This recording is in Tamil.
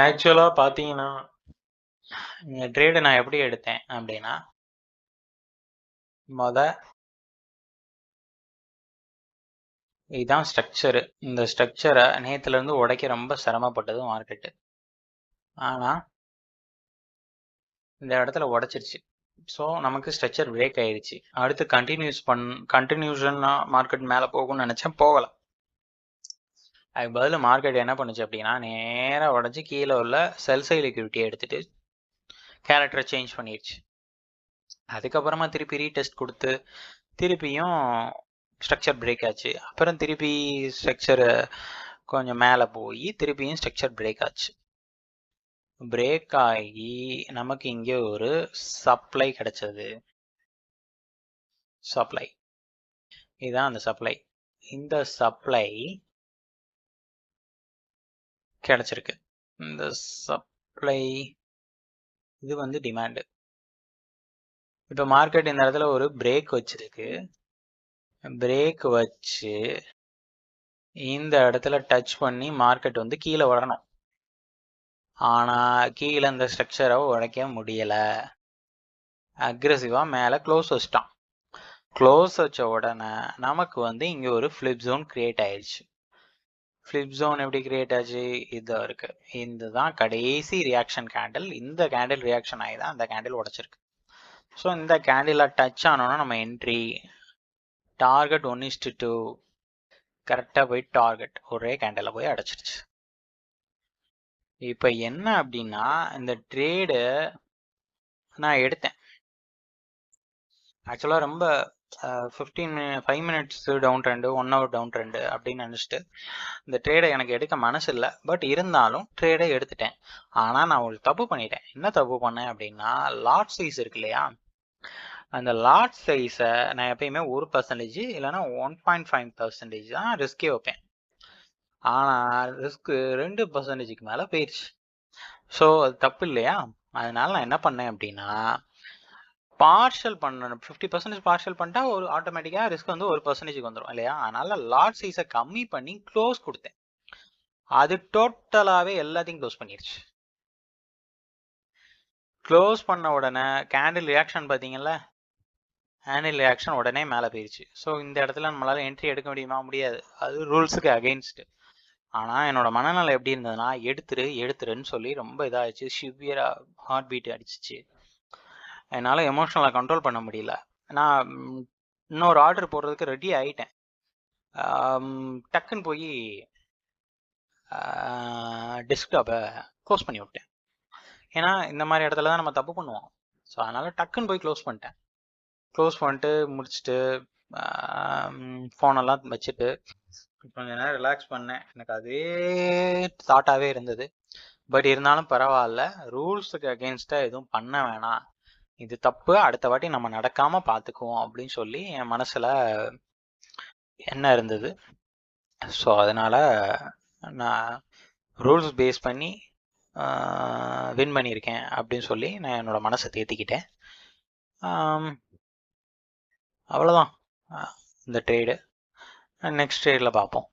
ஆக்சுவலா பார்த்தீங்கன்னா, இந்த ட்ரேட நான் எப்படி எடுத்தேன் அப்படின்னா, மொத இதுதான் ஸ்ட்ரக்சரு. இந்த ஸ்ட்ரக்சரை நேத்துலேருந்து உடைக்க ரொம்ப சிரமப்பட்டது மார்க்கெட்டு. ஆனா, இந்த இடத்துல உடைச்சிருச்சு. ஸோ நமக்கு ஸ்ட்ரக்சர் பிரேக் ஆயிடுச்சு. அடுத்து கண்டினியூஷன் மார்க்கெட் மேலே போகும்னு நினச்சேன், போகலை. அதுக்கு பதில் மார்க்கெட் என்ன பண்ணுச்சு அப்படின்னா, நேராக உடஞ்சி கீழே உள்ள செல் சைடு லிக்விடிட்டியை எடுத்துட்டு கேரக்டரை சேஞ்ச் பண்ணிடுச்சு. அதுக்கப்புறமா திருப்பி ரீடெஸ்ட் கொடுத்து திருப்பியும் ஸ்ட்ரக்சர் பிரேக் ஆச்சு. அப்புறம் திருப்பி ஸ்ட்ரக்சர் கொஞ்சம் மேலே போய் திருப்பியும் ஸ்ட்ரக்சர் பிரேக் ஆச்சு. பிரேக் ஆகி நமக்கு இங்கே ஒரு சப்ளை கிடைச்சது. சப்ளை இதுதான் அந்த சப்ளை. இந்த சப்ளை கிடைச்சிருக்கு. இந்த சப்ளை இது வந்து டிமாண்டு. இப்போ மார்க்கெட் இந்த இடத்துல ஒரு பிரேக் வச்சிருக்கு. பிரேக் வச்சு இந்த இடத்துல டச் பண்ணி மார்க்கெட் வந்து கீழே வரணும். ஆனால் கீழே இந்த ஸ்ட்ரக்சரை உடைக்க முடியலை. அக்ரெசிவாக மேலே க்ளோஸ் வச்சிட்டான். க்ளோஸ் வச்ச உடனே நமக்கு வந்து இங்கே ஒரு ஃப்ளிப் ஜோன் கிரியேட் ஆயிடுச்சு. ஃப்ளிப் ஜோன் எப்படி கிரியேட் ஆச்சு? இதாக இருக்கு. இதுதான் கடைசி ரியாக்ஷன் கேண்டில். இந்த கேண்டில் ரியாக்ஷன் ஆகி தான் அந்த கேண்டில் உடைச்சிருக்கு. ஸோ இந்த கேண்டில் டச் ஆனோன்னா நம்ம என்ட்ரி டார்கெட் 1:2 கரெக்டாக போய் டார்கெட் ஒரே கேண்டில் போய் அடைச்சிருச்சு. இப்போ என்ன அப்படின்னா, இந்த ட்ரேடு நான் எடுத்தேன். ஆக்சுவலாக ரொம்ப 5 minutes down trend, 1 hour down trend அப்படின்னு நினச்சிட்டு இந்த ட்ரேடை எனக்கு எடுக்க மனசு இல்லை. பட் இருந்தாலும் ட்ரேடை எடுத்துட்டேன். ஆனால் நான் ஒரு தப்பு பண்ணிட்டேன். என்ன தப்பு பண்ணேன் அப்படின்னா, லாட் சைஸ் இருக்கு இல்லையா, அந்த லாட் சைஸை நான் எப்பயுமே 1% இல்லைன்னா 1.5% தான் ரிஸ்கே வைப்பேன். ஆனால் ரிஸ்க்கு 2%க்கு மேலே போயிடுச்சு. ஸோ அது தப்பு இல்லையா? அதனால நான் என்ன பண்ணேன் அப்படின்னா, பார்ஷல் பண்ணணும். 50% பார்ஷல் பண்ணிட்டா ஒரு ஆட்டோமேட்டிக்காக ரிஸ்க் வந்து 1%க்கு வந்துடும் இல்லையா? அதனால லாட் சைஸை கம்மி பண்ணி க்ளோஸ் கொடுத்தேன். அது டோட்டலாகவே எல்லாத்தையும் க்ளோஸ் பண்ணிடுச்சு. க்ளோஸ் பண்ண உடனே கேண்டில் ரியாக்ஷன் பார்த்தீங்கல்ல, கேண்டில் ரியாக்ஷன் உடனே மேலே போயிடுச்சு. ஸோ இந்த இடத்துல நம்மளால் என்ட்ரி எடுக்க முடியாது. அது ரூல்ஸுக்கு அகெயின்ஸ்டு. ஆனால் என்னோட மனநிலை எப்படி இருந்ததுன்னா, எடுத்துருன்னு சொல்லி ரொம்ப இதாகிடுச்சு. சிவியராக ஹார்ட் பீட் அடிச்சிச்சு. என்னால் எமோஷனலாக கண்ட்ரோல் பண்ண முடியல. நான் இன்னொரு ஆர்டர் போடுறதுக்கு ரெடி ஆகிட்டேன். டக்குன்னு போய் டெஸ்க்டாப்பை க்ளோஸ் பண்ணி விட்டேன். ஏன்னா இந்த மாதிரி இடத்துல தான் நம்ம தப்பு பண்ணுவோம். ஸோ அதனால் டக்குன்னு போய் க்ளோஸ் பண்ணிட்டேன். க்ளோஸ் பண்ணிட்டு முடிச்சுட்டு ஃபோனெல்லாம் வச்சுட்டு கொஞ்ச நேரம் ரிலாக்ஸ் பண்ணேன். எனக்கு அதே தாட்டாகவே இருந்தது. பட் இருந்தாலும் பரவாயில்ல, ரூல்ஸுக்கு அகெயின்ஸ்டாக எதுவும் பண்ண வேணாம், இது தப்பு, அடுத்த வாட்டி நம்ம நடக்காமல் பார்த்துக்குவோம் அப்படின்னு சொல்லி என் மனசில் என்ன இருந்தது. ஸோ அதனால் நான் ரூல்ஸ் பேஸ் பண்ணி வின் பண்ணியிருக்கேன் அப்படின்னு சொல்லி நான் என்னோட மனசை தேத்திக்கிட்டேன். அவ்வளோதான் இந்த ட்ரேடு. நெக்ஸ்ட் ட்ரேடில் பார்ப்போம்.